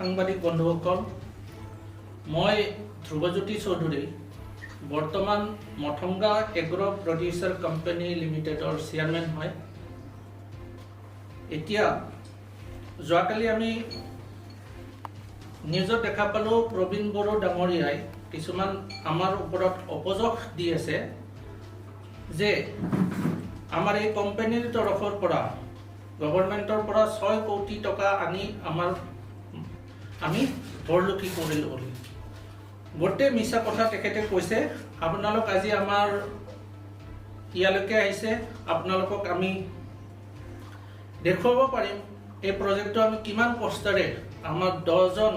সাংবাদিক বন্ধুসকল, মই ধ্ৰুৱজ্যোতি চৌধুৰী বৰ্তমান মথংগা এগ্ৰ প্ৰডিউচাৰ কোম্পানী লিমিটেডৰ চেয়াৰমেন হয়। এতিয়া যোৱাকালি আমি নিউজত দেখা পালোঁ প্ৰবীণ বড়ো ডাঙৰীয়াই কিছুমান আমাৰ ওপৰত অপযোগ দি আছে যে আমাৰ এই কোম্পানীৰ তৰফৰ পৰা গভৰ্ণমেণ্টৰ পৰা 6 কোটি টকা আনি আমি ভৰলুকি কৰিলোঁ বুলি গোটেই মিছা কথা তেখেতে কৈছে। আপোনালোক আজি আমাৰ ইয়ালৈকে আহিছে, আপোনালোকক আমি দেখুৱাব পাৰিম এই প্ৰজেক্টটো আমি কিমান কষ্টেৰে আমাৰ 10জন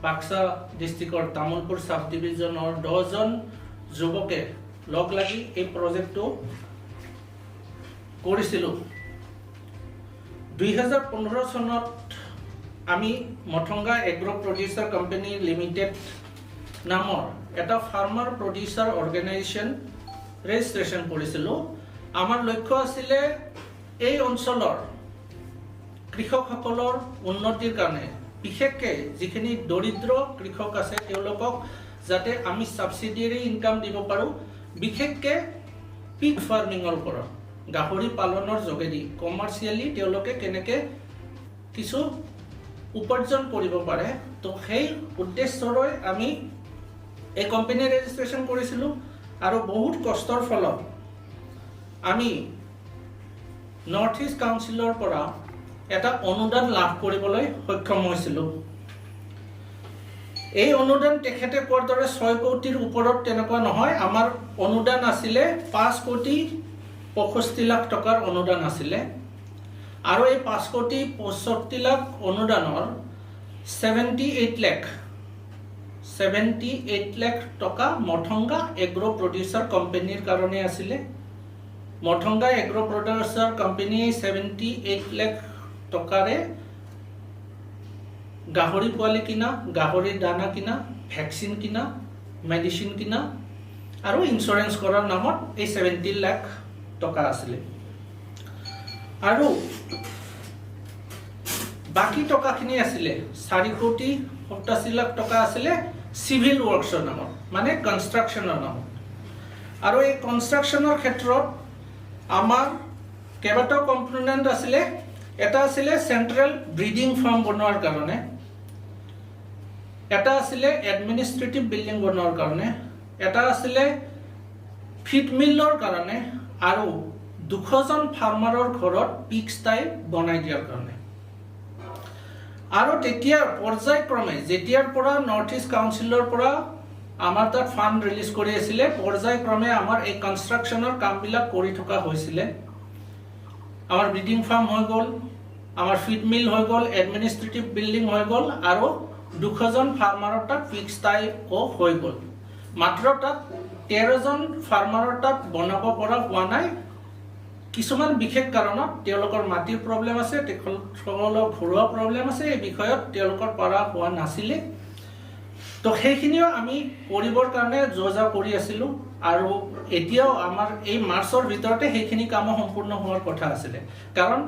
বাক্সা ডিষ্ট্ৰিক্টৰ তামোলপুৰ সাব ডিভিজনৰ 10জন যুৱকে লগ লাগি এই প্ৰজেক্টটো কৰিছিলোঁ। 2015 চনত আমি মথংগা এগ্ৰ প্ৰডিউচাৰ কোম্পানী লিমিটেড নামৰ এটা ফাৰ্মাৰ প্ৰডিউচাৰ অৰ্গেনাইজেশ্যন ৰেজিষ্ট্ৰেশ্যন কৰিছিলোঁ। আমাৰ লক্ষ্য আছিলে এই অঞ্চলৰ কৃষকসকলৰ উন্নতিৰ কাৰণে, বিশেষকৈ যিখিনি দৰিদ্ৰ কৃষক আছে তেওঁলোকক যাতে আমি সাবচিডিয়াৰী ইনকাম দিব পাৰোঁ, বিশেষকৈ পিগ ফাৰ্মিঙৰ ওপৰত গাহৰি পালনৰ যোগেদি কমাৰ্চিয়েলি তেওঁলোকে কেনেকৈ কিছু উপাৰ্জন কৰিব পাৰে। তো সেই উদ্দেশ্যৰে আমি এই কোম্পানী ৰেজিষ্ট্ৰেশ্যন কৰিছিলোঁ আৰু বহুত কষ্টৰ ফলত আমি নৰ্থ ইষ্ট কাউন্সিলৰ পৰা এটা অনুদান লাভ কৰিবলৈ সক্ষম হৈছিলোঁ। এই অনুদান তেখেতে কোৱাৰ দৰে 6 কোটিৰ ওপৰত তেনেকুৱা নহয়। আমাৰ অনুদান আছিলে 5 কোটি 65 লাখ টকাৰ অনুদান আছিলে আৰু এই 5 কোটি 65 লাখ অনুদানৰ 78 লাখ টকা মথংগা এগ্ৰ প্ৰডিউচাৰ কোম্পানীৰ কাৰণে আছিলে। মথংগা এগ্ৰ প্ৰডিউচাৰ কোম্পানীয়ে 78 লাখ টকাৰে গাহৰি পোৱালি কিনা, গাহৰি দানা কিনা, ভেকচিন কিনা, মেডিচিন কিনা আৰু ইঞ্চুৰেঞ্চ কৰাৰ নামত এই 70 লাখ টকা আছিলে। আৰু বাকী টকাখিনি আছিলে 4 কোটি 87 লাখ টকা আছিলে চিভিল ৱৰ্কছৰ নামত, মানে কনষ্ট্ৰাকশ্যনৰ নামত। আৰু এই কনষ্ট্ৰাকশ্যনৰ ক্ষেত্ৰত আমাৰ কেইবাটাও কম্পোনেণ্ট আছিলে। এটা আছিলে চেণ্ট্ৰেল ব্ৰিডিং ফাৰ্ম বনোৱাৰ কাৰণে, এটা আছিলে এডমিনিষ্ট্ৰেটিভ বিল্ডিং বনোৱাৰ কাৰণে, এটা আছিলে ফিড মিলৰ কাৰণে আৰু 200জন ফাৰ্মাৰৰ ঘৰত পিগ ষ্টাই বনাই দিয়াৰ কাৰণে। আৰু তেতিয়াৰ পৰ্যায়ক্ৰমে যেতিয়াৰ পৰা নৰ্থ ইষ্ট কাউন্সিলৰ পৰা আমাৰ তাত ফাণ্ড ৰিলিজ কৰি আছিলে, পৰ্যায়ক্ৰমে আমাৰ এই কনষ্ট্ৰাকশ্যনৰ কামবিলাক কৰি থকা হৈছিলে। আমাৰ ব্ৰিডিং ফাৰ্ম হৈ গ'ল, আমাৰ ফিড মিল হৈ গ'ল, এডমিনিষ্ট্ৰেটিভ বিল্ডিং হৈ গ'ল আৰু 200জন ফাৰ্মাৰৰ তাত পিগ ষ্টাইও হৈ গ'ল। মাত্ৰ তাত 13জন ফাৰ্মাৰৰ তাত বনাব পৰা হোৱা নাই। কিছুমান বিশেষ কাৰণত তেওঁলোকৰ মাটিৰ প্ৰব্লেম আছে, তেখেতসকলৰ ঘৰুৱা প্ৰব্লেম আছে, এই বিষয়ত তেওঁলোকৰ পৰা হোৱা নাছিলে। তো সেইখিনিও আমি কৰিবৰ কাৰণে যোজা কৰি আছিলোঁ আৰু এতিয়াও আমাৰ এই মাৰ্চৰ ভিতৰতে সেইখিনি কামো সম্পূৰ্ণ হোৱাৰ কথা আছিলে। কাৰণ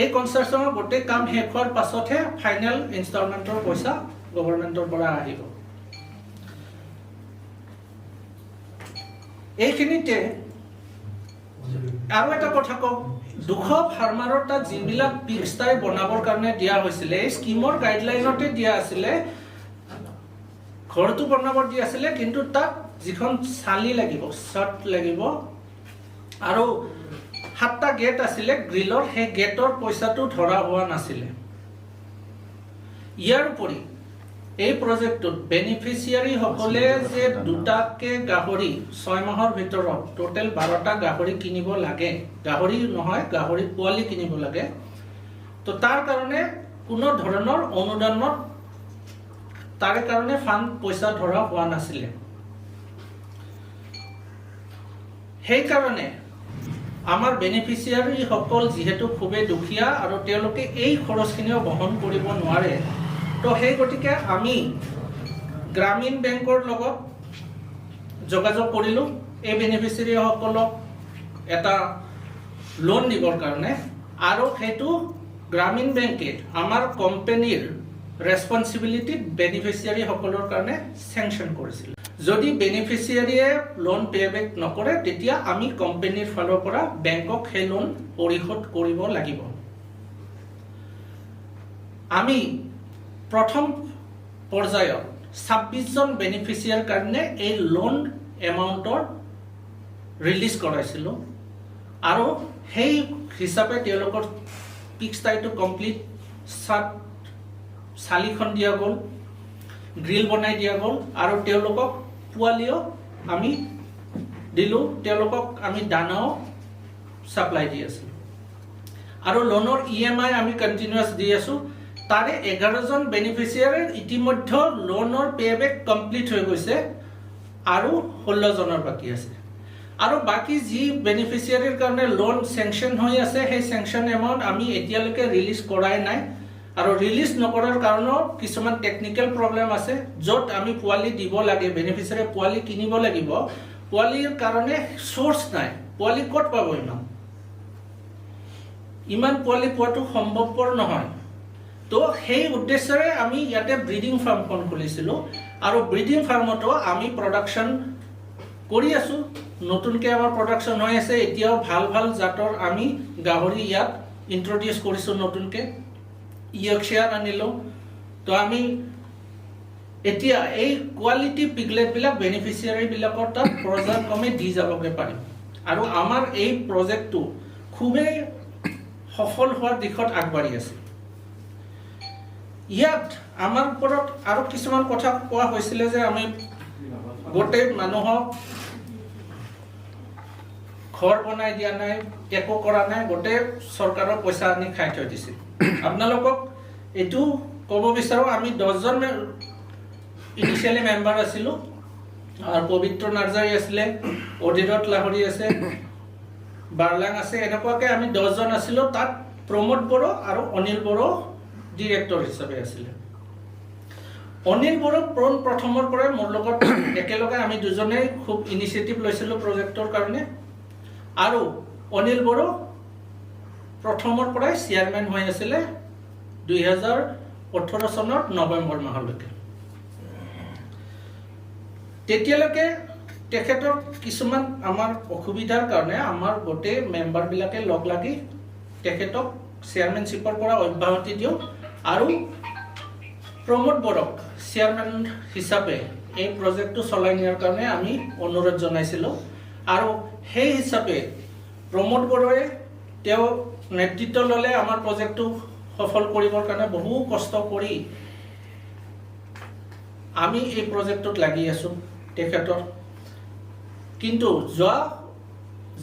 এই কনষ্ট্ৰাকশ্যনৰ গোটেই কাম শেষ হোৱাৰ পাছতহে ফাইনেল ইনষ্টলমেণ্টৰ পইচা গভৰ্ণমেণ্টৰ পৰা আহিব। এইখিনিতে আৰু এটা কথা কওঁ, 200 ফাৰ্মাৰৰ তাত যিবিলাক পিগ ষ্টাই বনাবৰ কাৰণে দিয়া হৈছিলে, এই স্কিমৰ গাইডলাইনতে দিয়া আছিলে ঘৰটো বনাব দিয়া আছিলে, কিন্তু তাত যিখন চালি লাগিব, চাৰ্ট লাগিব আৰু 7টা গেট আছিলে গ্ৰিলৰ, সেই গেটৰ পইচাটো ধৰা হোৱা নাছিলে। ইয়াৰ উপৰি এই প্ৰজেক্টটোত বেনিফিচিয়াৰীসকলে যে 2টাকৈ গাহৰি 6 মাহৰ ভিতৰত টোটেল 12টা গাহৰি কিনিব লাগে, গাহৰি নহয় গাহৰি পোৱালি কিনিব লাগে, তো তাৰ কাৰণে কোনো ধৰণৰ অনুদানত তাৰে কাৰণে ফাণ্ড পইচা ধৰা হোৱা নাছিলে। সেইকাৰণে আমাৰ বেনিফিচিয়াৰীসকল যিহেতু খুবেই দুখীয়া আৰু তেওঁলোকে এই খৰচখিনিও বহন কৰিব নোৱাৰে, তো সেই গতিকে আমি গ্ৰামীণ বেংকৰ লগত যোগাযোগ কৰিলোঁ এই বেনিফিচিয়াৰীসকলক এটা লোন দিবৰ কাৰণে। আৰু সেইটো গ্ৰামীণ বেংকে আমাৰ কোম্পানীৰ ৰেছপন্সিবিলিটি বেনিফিচিয়াৰীসকলৰ কাৰণে চেংচন কৰিছিল। যদি বেনিফিচিয়াৰীয়ে লোন পেবেক নকৰে তেতিয়া আমি কোম্পানীৰ ফালৰ পৰা বেংকক সেই লোন পৰিশোধ কৰিব লাগিব। আমি প্ৰথম পৰ্যায়ত 26 জন বেনিফিচিয়াৰ কাৰণে এই লোন এমাউণ্টৰ ৰিলিজ কৰাইছিলোঁ আৰু সেই হিচাপে তেওঁলোকৰ পিক্স টাইটো কমপ্লিট চালিখন দিয়া গ'ল, গ্ৰিল বনাই দিয়া গ'ল আৰু তেওঁলোকক পোৱালিও আমি দিলোঁ, তেওঁলোকক আমি দানাও ছাপ্লাই দি আছিলোঁ আৰু লোনৰ EMI আমি কণ্টিনিউৱাছ দি আছোঁ। তাৰে 11 জন বেনিফিচিয়াৰে ইতিমধ্যে লোনৰ পেবেক কমপ্লিট হৈ গৈছে আৰু 16 জনৰ বাকী আছে আৰু বাকী যি বেনিফিচিয়াৰীৰ কাৰণে লোন চেংচন হৈ আছে সেই চেংচন এমাউণ্ট আমি এতিয়ালৈকে ৰিলিজ কৰাই নাই আৰু ৰিলিজ নকৰাৰ কাৰণেও কিছুমান টেকনিকেল প্ৰব্লেম আছে। য'ত আমি পোৱালি দিব লাগে, বেনিফিচিয়াৰী পোৱালি কিনিব লাগিব, পোৱালিৰ কাৰণে চ'ৰ্চ নাই, পোৱালি ক'ত পাব? ইমান পোৱালি পোৱাটো সম্ভৱপৰ নহয়। তো সেই উদ্দেশ্যৰে আমি ইয়াতে ব্ৰিডিং ফাৰ্মখন খুলিছিলোঁ আৰু ব্ৰিডিং ফাৰ্মতো আমি প্ৰডাকশ্যন কৰি আছোঁ। নতুনকৈ আমাৰ প্ৰডাকশ্যন হৈ আছে। এতিয়াও ভাল ভাল জাতৰ আমি গাহৰি ইয়াত ইন্ট্ৰডিউচ কৰিছোঁ, নতুনকৈ ইয়ৰ্কশ্বায়াৰ আনিলোঁ। তো আমি এতিয়া এই কোৱালিটি পিগলেটবিলাক বেনিফিচিয়াৰীবিলাকৰ তাত পৰ্যায়ক্ৰমে দি যাবগৈ পাৰিম আৰু আমাৰ এই প্ৰজেক্টটো খুবেই সফল হোৱাৰ দিশত আগবাঢ়ি আছে। ইয়াত আমাৰ ওপৰত আৰু কিছুমান কথা কোৱা হৈছিলে যে আমি গোটেই মানুহক ঘৰ বনাই দিয়া নাই, একো কৰা নাই, গোটেই চৰকাৰৰ পইচা আনি খাই থৈ দিছিল। আপোনালোকক এইটো ক'ব বিচাৰোঁ, আমি 10 জন ইনিচিয়েলি মেম্বাৰ আছিলোঁ আৰু পবিত্ৰ নাৰ্জাৰী আছিলে, অধিৰত লাহৰী আছে, বাৰলাং আছে, এনেকুৱাকৈ আমি 10 জন আছিলোঁ। তাত প্ৰমোদ বড়ো আৰু অনিল বড়ো ডিৰেক্টৰ হিচাপে আছিলে। অনিল বড়ো প্ৰথমৰ পৰাই মোৰ লগত একেলগে আমি দুজনেই খুব ইনিচিয়েটিভ লৈছিলোঁ প্ৰজেক্টৰ কাৰণে আৰু অনিল বড়ো প্ৰথমৰ পৰাই চেয়াৰমেন হৈ আছিলে 2018 চনৰ নৱেম্বৰ মাহলৈকে। তেতিয়ালৈকে তেখেতৰ কিছুমান আমাৰ অসুবিধাৰ কাৰণে আমাৰ গোটেই মেম্বাৰবিলাকে লগ লাগি তেখেতক চেয়াৰমেনশ্বিপৰ পৰা অব্যাহতি দিওঁ আৰু প্ৰমোদ বড়োক চেয়াৰমেন হিচাপে এই প্ৰজেক্টটো চলাই নিয়াৰ কাৰণে আমি অনুৰোধ জনাইছিলোঁ আৰু সেই হিচাপে প্ৰমোদ বড়োৱে তেওঁ নেতৃত্ব ল'লে আমাৰ প্ৰজেক্টটো সফল কৰিবৰ কাৰণে বহু কষ্ট কৰি আমি এই প্ৰজেক্টত লাগি আছোঁ তেখেতৰ। কিন্তু যোৱা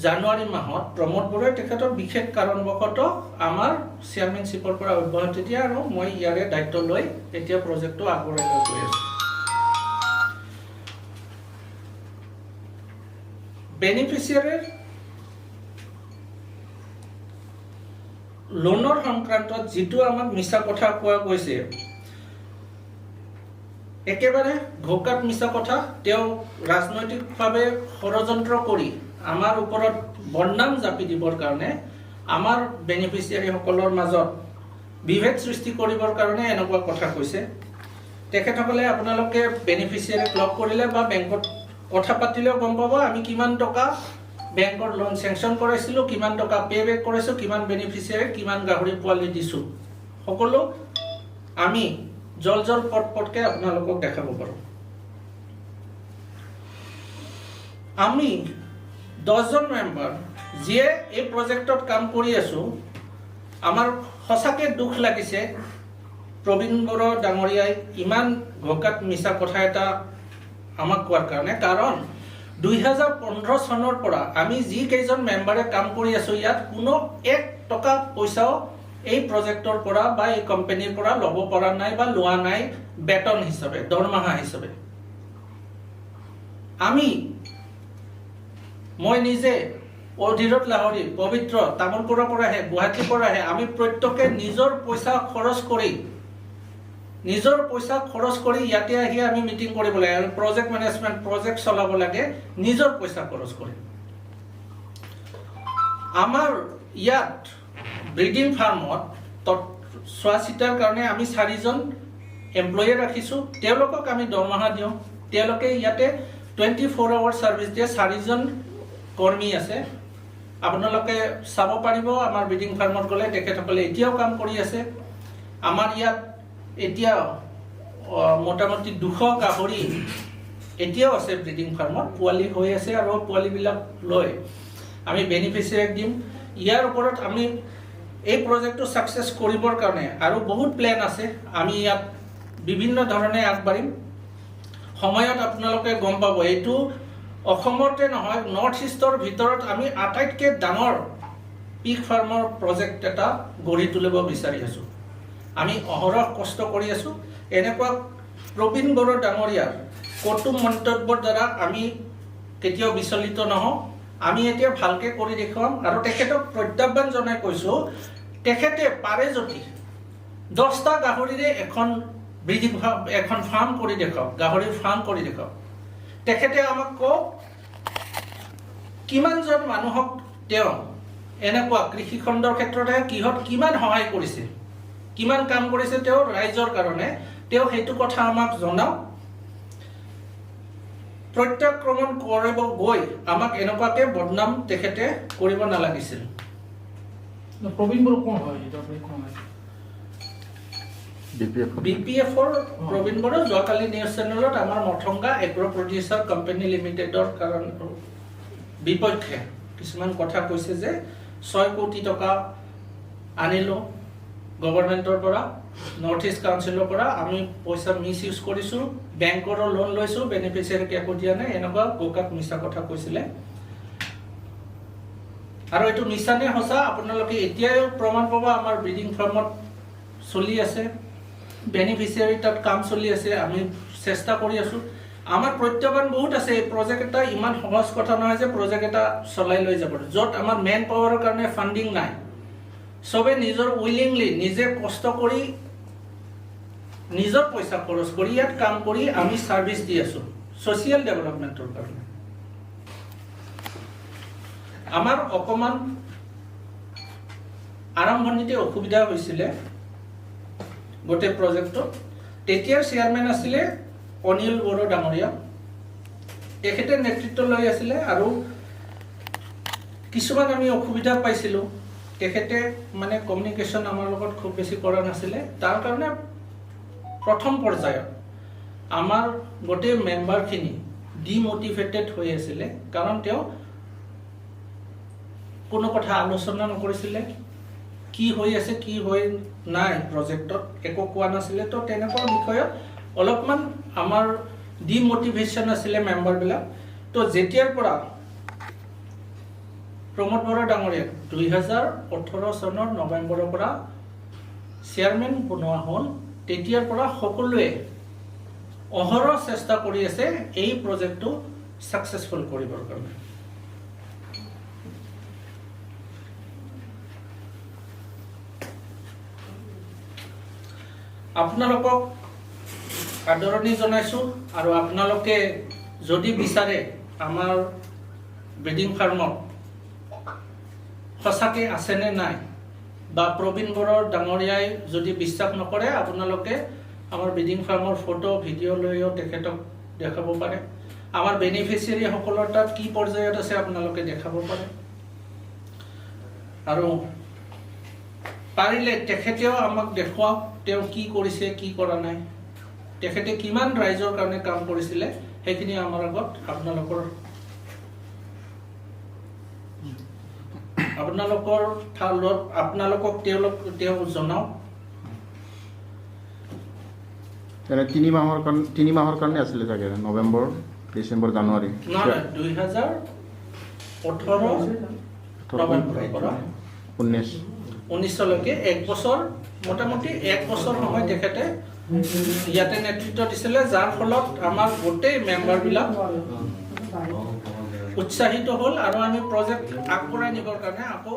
জানুৱাৰী মাহত প্ৰমোদ বড়োৱে তেখেতৰ বিশেষ কাৰণবশতঃ আমাৰ চেয়াৰমেনশ্বিপৰ পৰা অব্যাহতি দিয়ে আৰু মই ইয়াৰে দায়িত্ব লৈ এতিয়া প্ৰজেক্টটো আগবঢ়াই লৈ গৈ আছোঁ। বেনিফিচিয়াৰীৰ লোনৰ সংক্ৰান্তত যিটো আমাক মিছা কথা কোৱা গৈছে, একেবাৰে ঘোকাত মিছা কথা। তেওঁ ৰাজনৈতিকভাৱে ষড়যন্ত্ৰ কৰি আমাৰ ওপৰত বদনাম জাপি দিবৰ কাৰণে, আমাৰ বেনিফিচিয়াৰীসকলৰ মাজত বিভেদ সৃষ্টি কৰিবৰ কাৰণে এনেকুৱা কথা কৈছে। তেখেতসকলে আপোনালোকে বেনিফিচিয়াৰীক লগ কৰিলে বা বেংকত কথা পাতিলেও গম পাব আমি কিমান টকা বেংকৰ লোন চেংচন কৰাইছিলোঁ, কিমান টকা পে বেক কৰাইছোঁ, কিমান বেনিফিচিয়াৰীক কিমান গাহৰি পোৱালি দিছোঁ, সকলো আমি জল পটকৈ আপোনালোকক দেখাব পাৰোঁ। আমি 10 জন মেম্বাৰ যিয়ে এই প্ৰজেক্টত কাম কৰি আছোঁ, আমাৰ সঁচাকৈ দুখ লাগিছে প্ৰবীণ বড়ো ডাঙৰীয়াই ইমান ঘোকাত মিছা কথা এটা আমাক কোৱাৰ কাৰণে। কাৰণ 2015 চনৰ পৰা আমি যি কেইজন মেম্বাৰে কাম কৰি আছোঁ, ইয়াত কোনো 1 টকা পইচাও এই প্ৰজেক্টৰ পৰা বা এই কোম্পানীৰ পৰা ল'ব পৰা নাই বা লোৱা নাই বেতন হিচাপে, দৰমহা হিচাপে। মই নিজে অধিৰত লাহৰী, পবিত্ৰ, তামোলপুৰৰ পৰা আহে, গুৱাহাটীৰ পৰা আহে, আমি প্ৰত্যেকে নিজৰ পইচা খৰচ কৰি ইয়াতে আহি আমি মিটিং কৰিব লাগে আৰু প্ৰজেক্ট মেনেজমেণ্ট, প্ৰজেক্ট চলাব লাগে নিজৰ পইচা খৰচ কৰি। আমাৰ ইয়াত ব্ৰিডিং ফাৰ্মত চোৱা চিতাৰ কাৰণে আমি 4জন এমপ্লয়ী ৰাখিছোঁ, তেওঁলোকক আমি দৰমহা দিওঁ, তেওঁলোকে ইয়াতে 24 আৱাৰ ছাৰ্ভিচ দিয়ে। 4জন কৰ্মী আছে, আপোনালোকে চাব পাৰিব আমাৰ ব্ৰিডিং ফাৰ্মত গ'লে, তেখেতসকলে এতিয়াও কাম কৰি আছে। আমাৰ ইয়াত এতিয়া মোটামুটি 200 গাহৰি এতিয়াও আছে ব্ৰিডিং ফাৰ্মত, পোৱালি হৈ আছে আৰু পোৱালিবিলাক লৈ আমি বেনিফিচিয়াৰীক দিম। ইয়াৰ ওপৰত আমি এই প্ৰজেক্টটো ছাকচেছ কৰিবৰ কাৰণে আৰু বহুত প্লেন আছে, আমি ইয়াত বিভিন্ন ধৰণে আগবাঢ়িম। সময়ত আপোনালোকে গম পাব, এইটো অসমতে নহয়, নৰ্থ ইষ্টৰ ভিতৰত আমি আটাইতকৈ ডাঙৰ পিগ ফাৰ্মৰ প্ৰজেক্ট এটা গঢ়ি তুলিব বিচাৰি আছোঁ। আমি অহৰহ কষ্ট কৰি আছোঁ। এনেকুৱা প্ৰবীণ বড়ো ডাঙৰীয়াৰ কটু মন্তব্যৰ দ্বাৰা আমি কেতিয়াও বিচলিত নহওঁ। আমি এতিয়া ভালকৈ কৰি দেখুৱাম আৰু তেখেতক প্ৰত্যাহ্বান জনাই কৈছোঁ, তেখেতে পাৰে যদি 10টা গাহৰিৰে এখন ফাৰ্ম কৰি দেখাওক, গাহৰিৰ ফাৰ্ম কৰি দেখাওক। তেখেতে আমাক কওক কিমানজন মানুহক তেওঁ এনেকুৱা কৃষিখণ্ডৰ ক্ষেত্ৰতে কিহত কিমান সহায় কৰিছে, কিমান কাম কৰিছে তেওঁ ৰাইজৰ কাৰণে, তেওঁ সেইটো কথা আমাক জনাওক। প্ৰত্যাক্ৰমণ কৰিব গৈ আমাক এনেকুৱাকে বদনাম তেখেতে কৰিব নালাগিছিল। প্ৰবীণ বড়ো কোন হয়? BPF-ৰ প্ৰবীণ বড়ো যোৱাকালি নিউজ চেনেলত আমাৰ মথংগা এগ্ৰ প্ৰডিউচাৰ কোম্পানী লিমিটেডৰ কাৰণ বিপক্ষে কিছুমান কথা কৈছে যে 6 কোটি টকা আনিলোঁ গভৰ্ণমেণ্টৰ পৰা, নৰ্থ ইষ্ট কাউন্সিলৰ পৰা, আমি পইচা মিছ ইউজ কৰিছোঁ, বেংকৰো লোন লৈছোঁ, বেনিফিচিয়াৰীক একো দিয়া নাই, এনেকুৱা গোকাক মিছা কথা কৈছিলে। আৰু এইটো মিছা নে সঁচা আপোনালোকে এতিয়াই প্ৰমাণ পাব। আমাৰ ব্ৰিডিং ফাৰ্মত চলি আছে, বেনিফিচিয়াৰী তাত কাম চলি আছে, আমি চেষ্টা কৰি আছোঁ। আমাৰ প্ৰত্যাহ্বান বহুত আছে। এই প্ৰজেক্ট এটা ইমান সহজ কথা নহয় যে প্ৰজেক্ট এটা চলাই লৈ যাব, য'ত আমাৰ মেন পাৱাৰৰ কাৰণে ফাণ্ডিং নাই। চবে নিজৰ উইলিংলি নিজে কষ্ট কৰি নিজৰ পইচা খৰচ কৰি ইয়াত কাম কৰি আমি ছাৰ্ভিচ দি আছোঁ ছ'চিয়েল ডেভেলপমেণ্টৰ কাৰণে। আমাৰ অকণমান আৰম্ভণিতে অসুবিধা হৈছিলে গোটেই প্ৰজেক্টটোত। তেতিয়াৰ চেয়াৰমেন আছিলে অনিল বড়ো ডাঙৰীয়া, তেখেতে নেতৃত্ব লৈ আছিলে আৰু কিছুমান আমি অসুবিধা পাইছিলোঁ। তেখেতে মানে কমিউনিকেশ্যন আমাৰ লগত খুব বেছি কৰা নাছিলে। তাৰ কাৰণে প্ৰথম পৰ্যায়ত আমাৰ গোটেই মেম্বাৰখিনি ডিমটিভেটেড হৈ আছিলে, কাৰণ তেওঁ কোনো কথা আলোচনা নকৰিছিলে, কি হৈ আছে কি হৈ নাই প্ৰজেক্টত একো কোৱা নাছিলে। তো তেনেকুৱা বিষয়ত অলপমান আমাৰ ডিমটিভেশ্যন আছিলে মেম্বাৰবিলাক। তো যেতিয়াৰ পৰা প্ৰমোদ বড়ো ডাঙৰীয়াক 2018 চনৰ নৱেম্বৰৰ পৰা চেয়াৰমেন বনোৱা হ'ল, তেতিয়াৰ পৰা সকলোৱে অহৰহ চেষ্টা কৰি আছে এই প্ৰজেক্টটো ছাকচেছফুল কৰিবৰ কাৰণে। আপোনালোকক আদৰণি জনাইছোঁ আৰু আপোনালোকে যদি বিচাৰে আমাৰ ব্ৰিডিং ফাৰ্মত সঁচাকৈ আছেনে নাই বা প্ৰবীণ বড়ো ডাঙৰীয়াই যদি বিশ্বাস নকৰে, আপোনালোকে আমাৰ ব্ৰিডিং ফাৰ্মৰ ফটো ভিডিঅ' লৈও তেখেতক দেখাব পাৰে। আমাৰ বেনিফিচিয়াৰীসকলৰ তাত কি পৰ্যায়ত আছে আপোনালোকে দেখাব পাৰে। আৰু পাৰিলে তেখেতেও আমাক দেখুৱাওক তেওঁ কি কৰিছে কি কৰা নাই, তেখেতে কিমান ৰাইজৰ কাৰণে কাম কৰিছিলে, সেইখিনি আমাৰ আগত আপোনালোকক তেওঁ জনাওক। 3 মাহৰ কাৰণে আছিলে চাগে, নৱেম্বৰ, ডিচেম্বৰ, জানুৱাৰী। 2018 নৱেম্বৰৰ পৰা 19লৈকে 1 বছৰ, মোটামুটি 1 বছৰ সময় তেখেতে ইয়াতে নেতৃত্ব দিছিলে, যাৰ ফলত আমাৰ গোটেই মেম্বাৰবিলাক উৎসাহিত হ'ল আৰু আমি প্ৰজেক্ট আগবঢ়াই নিবৰ কাৰণে আকৌ